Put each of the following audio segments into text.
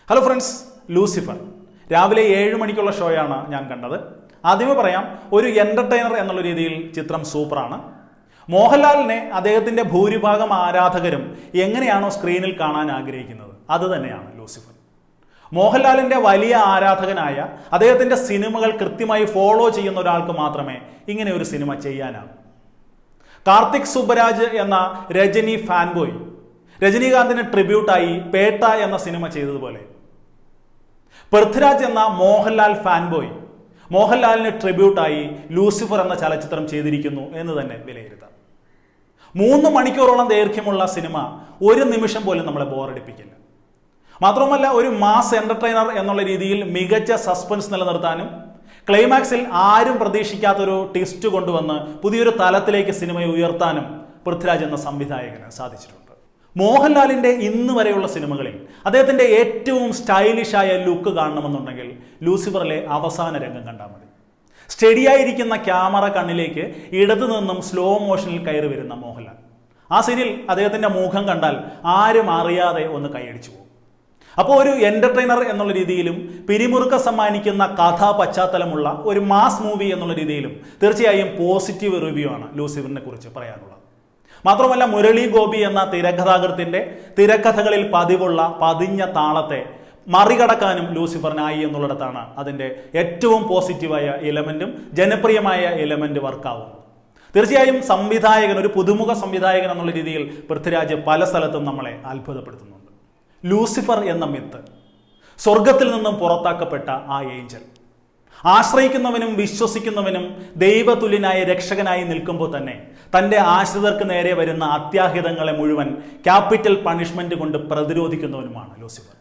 Hello friends, Lucifer രാവിലെ 7 മണിക്കുള്ള ഷോയാണ് ഞാൻ കണ്ടത്. ആദ്യമേ പറയാം, ഒരു എൻ്റർടൈനർ എന്നുള്ള രീതിയിൽ ചിത്രം സൂപ്പറാണ്. മോഹൻലാലിനെ അദ്ദേഹത്തിൻ്റെ ഭൂരിഭാഗം ആരാധകരും എങ്ങനെയാണോ സ്ക്രീനിൽ കാണാൻ ആഗ്രഹിക്കുന്നത് അത് തന്നെയാണ് ലൂസിഫർ. മോഹൻലാലിൻ്റെ വലിയ ആരാധകനായ, അദ്ദേഹത്തിൻ്റെ സിനിമകൾ കൃത്യമായി ഫോളോ ചെയ്യുന്ന ഒരാൾക്ക് മാത്രമേ ഇങ്ങനെ ഒരു സിനിമ ചെയ്യാനാകൂ. കാർത്തിക് സുബ്ബരാജ് എന്ന രജനി ഫാൻബോയ് രജനീകാന്തിന് ട്രിബ്യൂട്ടായി പേട്ട എന്ന സിനിമ ചെയ്തതുപോലെ പൃഥ്വിരാജ് എന്ന മോഹൻലാൽ ഫാൻബോയ് മോഹൻലാലിന് ട്രിബ്യൂട്ടായി ലൂസിഫർ എന്ന ചലച്ചിത്രം ചെയ്തിരിക്കുന്നു എന്ന് തന്നെ വിലയിരുത്താം. 3 മണിക്കൂറോളം ദൈർഘ്യമുള്ള സിനിമ ഒരു നിമിഷം പോലും നമ്മളെ ബോറടിപ്പിക്കില്ല. മാത്രമല്ല, ഒരു മാസ് എൻ്റർടൈനർ എന്നുള്ള രീതിയിൽ മികച്ച സസ്പെൻസ് നിലനിർത്താനും ക്ലൈമാക്സിൽ ആരും പ്രതീക്ഷിക്കാത്തൊരു ട്വിസ്റ്റ് കൊണ്ടുവന്ന് പുതിയൊരു തലത്തിലേക്ക് സിനിമയെ ഉയർത്താനും പൃഥ്വിരാജ് എന്ന സംവിധായകന് സാധിച്ചിട്ടുണ്ട്. മോഹൻലാലിൻ്റെ ഇന്ന് വരെയുള്ള സിനിമകളിൽ അദ്ദേഹത്തിൻ്റെ ഏറ്റവും സ്റ്റൈലിഷായ ലുക്ക് കാണണമെന്നുണ്ടെങ്കിൽ ലൂസിഫറിലെ അവസാന രംഗം കണ്ടാൽ മതി. സ്റ്റഡിയായിരിക്കുന്ന ക്യാമറ കണ്ണിലേക്ക് ഇടതു നിന്നും സ്ലോ മോഷനിൽ കയറി വരുന്ന മോഹൻലാൽ. ആ സീനിൽ അദ്ദേഹത്തിൻ്റെ മുഖം കണ്ടാൽ ആരും അറിയാതെ ഒന്ന് കൈയടിച്ചു പോകും. അപ്പോൾ ഒരു എൻ്റർടൈനർ എന്നുള്ള രീതിയിലും പിരിമുറുക്കം സമ്മാനിക്കുന്ന കഥാ പശ്ചാത്തലമുള്ള ഒരു മാസ് മൂവി എന്നുള്ള രീതിയിലും തീർച്ചയായും പോസിറ്റീവ് റിവ്യൂ ആണ് ലൂസിഫറിനെ കുറിച്ച് പറയാനുള്ളത്. മാത്രമല്ല, മുരളി ഗോപി എന്ന തിരക്കഥാകൃത്തിൻ്റെ തിരക്കഥകളിൽ പതിവുള്ള പതിഞ്ഞ താളത്തെ മറികടക്കാനും ലൂസിഫറിനായി എന്നുള്ളിടത്താണ് അതിൻ്റെ ഏറ്റവും പോസിറ്റീവായ എലമെൻറ്റും ജനപ്രിയമായ എലമെൻറ്റ് വർക്കാവുന്നത്. തീർച്ചയായും സംവിധായകൻ, ഒരു പുതുമുഖ സംവിധായകൻ എന്നുള്ള രീതിയിൽ പൃഥ്വിരാജ് പല സ്ഥലത്തും നമ്മളെ അത്ഭുതപ്പെടുത്തുന്നുണ്ട്. ലൂസിഫർ എന്ന മിത്ത്, സ്വർഗത്തിൽ നിന്നും പുറത്താക്കപ്പെട്ട ആ ഏഞ്ചൽ, ആശ്രയിക്കുന്നവനും വിശ്വസിക്കുന്നവനും ദൈവതുല്യനായ രക്ഷകനായി നിൽക്കുമ്പോൾ തന്നെ തൻ്റെ ആശ്രിതർക്ക് നേരെ വരുന്ന അത്യാഹിതങ്ങളെ മുഴുവൻ ക്യാപിറ്റൽ പണിഷ്മെന്റ് കൊണ്ട് പ്രതിരോധിക്കുന്നവനുമാണ് ലൂസിഫർ.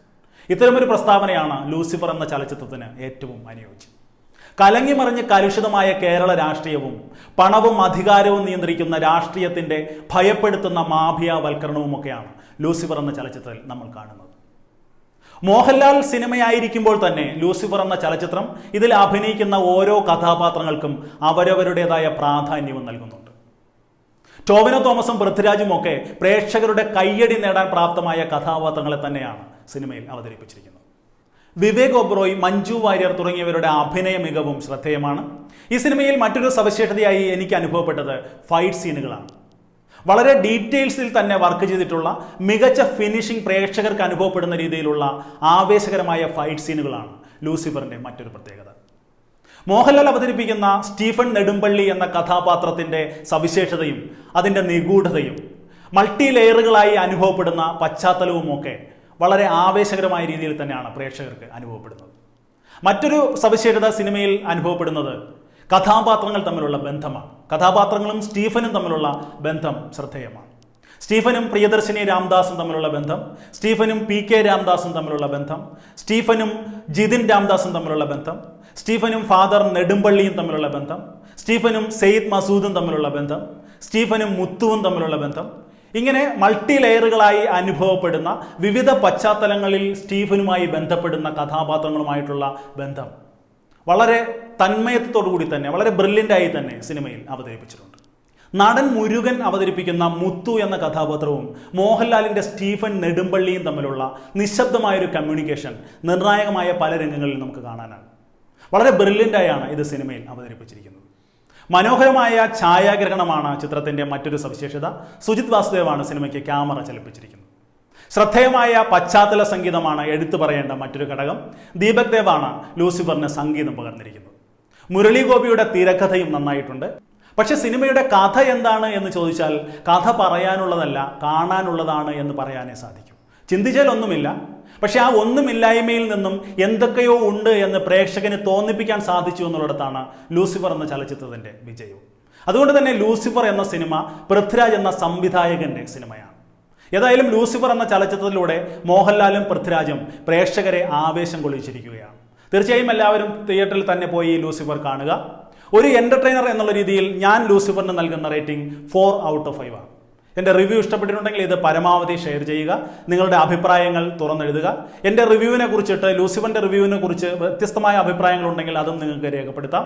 ഇത്തരമൊരു പ്രസ്താവനയാണ് ലൂസിഫർ എന്ന ചലച്ചിത്രത്തിന് ഏറ്റവും അനുയോജ്യം. കലങ്ങിമറിഞ്ഞ് കലുഷിതമായ കേരള രാഷ്ട്രീയവും പണവും അധികാരവും നിയന്ത്രിക്കുന്ന രാഷ്ട്രീയത്തിൻ്റെ ഭയപ്പെടുത്തുന്ന മാഫിയാവൽക്കരണവുമൊക്കെയാണ് ലൂസിഫർ എന്ന ചലച്ചിത്രത്തിൽ നമ്മൾ കാണുന്നത്. മോഹൻലാൽ സിനിമയായിരിക്കുമ്പോൾ തന്നെ ലൂസിഫർ എന്ന ചലച്ചിത്രം ഇതിൽ അഭിനയിക്കുന്ന ഓരോ കഥാപാത്രങ്ങൾക്കും അവരവരുടേതായ പ്രാധാന്യവും നൽകുന്നുണ്ട്. ടോവിനോ തോമസും പൃഥ്വിരാജും ഒക്കെ പ്രേക്ഷകരുടെ കയ്യടി നേടാൻ പ്രാപ്തമായ കഥാപാത്രങ്ങളെ തന്നെയാണ് സിനിമയിൽ അവതരിപ്പിച്ചിരിക്കുന്നത്. വിവേക് ഒബ്രോയ്, മഞ്ജു വാര്യർ തുടങ്ങിയവരുടെ അഭിനയ മികവും ശ്രദ്ധേയമാണ്. ഈ സിനിമയിൽ മറ്റൊരു സവിശേഷതയായി എനിക്ക് അനുഭവപ്പെട്ടത് ഫൈറ്റ് സീനുകളാണ്. വളരെ ഡീറ്റെയിൽസിൽ തന്നെ വർക്ക് ചെയ്തിട്ടുള്ള മികച്ച ഫിനിഷിംഗ് പ്രേക്ഷകർക്ക് അനുഭവപ്പെടുന്ന രീതിയിലുള്ള ആവേശകരമായ ഫൈറ്റ് സീനുകളാണ് ലൂസിഫറിൻ്റെ മറ്റൊരു പ്രത്യേകത. മോഹൻലാൽ അവതരിപ്പിക്കുന്ന സ്റ്റീഫൻ നെടുമ്പള്ളി എന്ന കഥാപാത്രത്തിൻ്റെ സവിശേഷതയും അതിൻ്റെ നിഗൂഢതയും മൾട്ടി ലെയറുകളായി അനുഭവപ്പെടുന്ന പശ്ചാത്തലവുമൊക്കെ വളരെ ആവേശകരമായ രീതിയിൽ തന്നെയാണ് പ്രേക്ഷകർക്ക് അനുഭവപ്പെടുന്നത്. മറ്റൊരു സവിശേഷത സിനിമയിൽ അനുഭവപ്പെടുന്നത് കഥാപാത്രങ്ങൾ തമ്മിലുള്ള ബന്ധമാണ്. കഥാപാത്രങ്ങളും സ്റ്റീഫനും തമ്മിലുള്ള ബന്ധം ശ്രദ്ധേയമാണ്. സ്റ്റീഫനും പ്രിയദർശിനി രാംദാസും തമ്മിലുള്ള ബന്ധം, സ്റ്റീഫനും PK രാംദാസും തമ്മിലുള്ള ബന്ധം, സ്റ്റീഫനും ജിതിൻ രാംദാസും തമ്മിലുള്ള ബന്ധം, സ്റ്റീഫനും ഫാദർ നെടുമ്പള്ളിയും തമ്മിലുള്ള ബന്ധം, സ്റ്റീഫനും സെയ്ദ് മസൂദും തമ്മിലുള്ള ബന്ധം, സ്റ്റീഫനും മുത്തുവും തമ്മിലുള്ള ബന്ധം, ഇങ്ങനെ മൾട്ടി ലെയറുകളായി അനുഭവപ്പെടുന്ന വിവിധ പശ്ചാത്തലങ്ങളിൽ സ്റ്റീഫനുമായി ബന്ധപ്പെടുന്ന കഥാപാത്രങ്ങളുമായിട്ടുള്ള ബന്ധം വളരെ തന്മയത്തോടു കൂടി തന്നെ, വളരെ ബ്രില്യൻ്റായി തന്നെ സിനിമയിൽ അവതരിപ്പിച്ചിട്ടുണ്ട്. നടൻ മുരുകൻ അവതരിപ്പിക്കുന്ന മുത്തു എന്ന കഥാപാത്രവും മോഹൻലാലിൻ്റെ സ്റ്റീഫൻ നെടുമ്പള്ളിയും തമ്മിലുള്ള നിശബ്ദമായൊരു കമ്മ്യൂണിക്കേഷൻ നിർണായകമായ പല രംഗങ്ങളിൽ നമുക്ക് കാണാനാണ്. വളരെ ബ്രില്യൻ്റായാണ് ഇത് സിനിമയിൽ അവതരിപ്പിച്ചിരിക്കുന്നത്. മനോഹരമായ ഛായാഗ്രഹണമാണ് ചിത്രത്തിൻ്റെ മറ്റൊരു സവിശേഷത. സുജിത് വാസുദേവാണ് സിനിമയ്ക്ക് ക്യാമറ ചലിപ്പിച്ചിരിക്കുന്നത്. ശ്രദ്ധേയമായ പശ്ചാത്തല സംഗീതമാണ് എടുത്തു പറയേണ്ട മറ്റൊരു ഘടകം. ദീപക് ദേവാണ് ലൂസിഫറിന് സംഗീതം പകർന്നിരിക്കുന്നത്. മുരളി ഗോപിയുടെ തിരക്കഥയും നന്നായിട്ടുണ്ട്. പക്ഷെ സിനിമയുടെ കഥ എന്താണ് എന്ന് ചോദിച്ചാൽ കഥ പറയാനുള്ളതല്ല, കാണാനുള്ളതാണ് എന്ന് പറയാനേ സാധിക്കൂ. ചിന്തിച്ചാൽ ഒന്നുമില്ല, പക്ഷെ ആ ഒന്നുമില്ലായ്മയിൽ നിന്നും എന്തൊക്കെയോ ഉണ്ട് എന്ന് പ്രേക്ഷകന് തോന്നിപ്പിക്കാൻ സാധിച്ചു എന്നുള്ളിടത്താണ് ലൂസിഫർ എന്ന ചലച്ചിത്രത്തിൻ്റെ വിജയവും. അതുകൊണ്ട് തന്നെ ലൂസിഫർ എന്ന സിനിമ പൃഥ്വിരാജ് എന്ന സംവിധായകൻ്റെ സിനിമയാണ്. ഏതായാലും ലൂസിഫർ എന്ന ചലച്ചിത്രത്തിലൂടെ മോഹൻലാലും പൃഥ്വിരാജും പ്രേക്ഷകരെ ആവേശം കൊള്ളിച്ചിരിക്കുകയാണ്. തീർച്ചയായും എല്ലാവരും തിയേറ്ററിൽ തന്നെ പോയി ലൂസിഫർ കാണുക. ഒരു എൻ്റർടൈനർ എന്നുള്ള രീതിയിൽ ഞാൻ ലൂസിഫറിന് നൽകുന്ന റേറ്റിംഗ് 4 ഔട്ട് ഓഫ് 5 ആണ്. എൻ്റെ റിവ്യൂ ഇഷ്ടപ്പെട്ടിട്ടുണ്ടെങ്കിൽ ഇത് പരമാവധി ഷെയർ ചെയ്യുക. നിങ്ങളുടെ അഭിപ്രായങ്ങൾ തുറന്നെഴുതുക. എൻ്റെ റിവ്യൂവിനെ കുറിച്ചിട്ട്, ലൂസിഫറിൻ്റെ റിവ്യൂവിനെ കുറിച്ച് വ്യത്യസ്തമായ അഭിപ്രായങ്ങളുണ്ടെങ്കിൽ അതും നിങ്ങൾക്ക് രേഖപ്പെടുത്താം.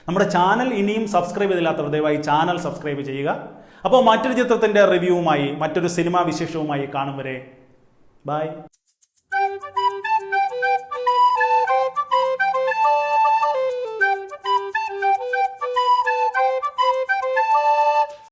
നമ്മുടെ ചാനൽ ഇനിയും സബ്സ്ക്രൈബ് ചെയ്തില്ലാത്തവർ ദയവായി ചാനൽ സബ്സ്ക്രൈബ് ചെയ്യുക. അപ്പോൾ മറ്റൊരു ചിത്രത്തിൻ്റെ റിവ്യൂവുമായി, മറ്റൊരു സിനിമാ വിശേഷവുമായി കാണും വരെ ബൈ.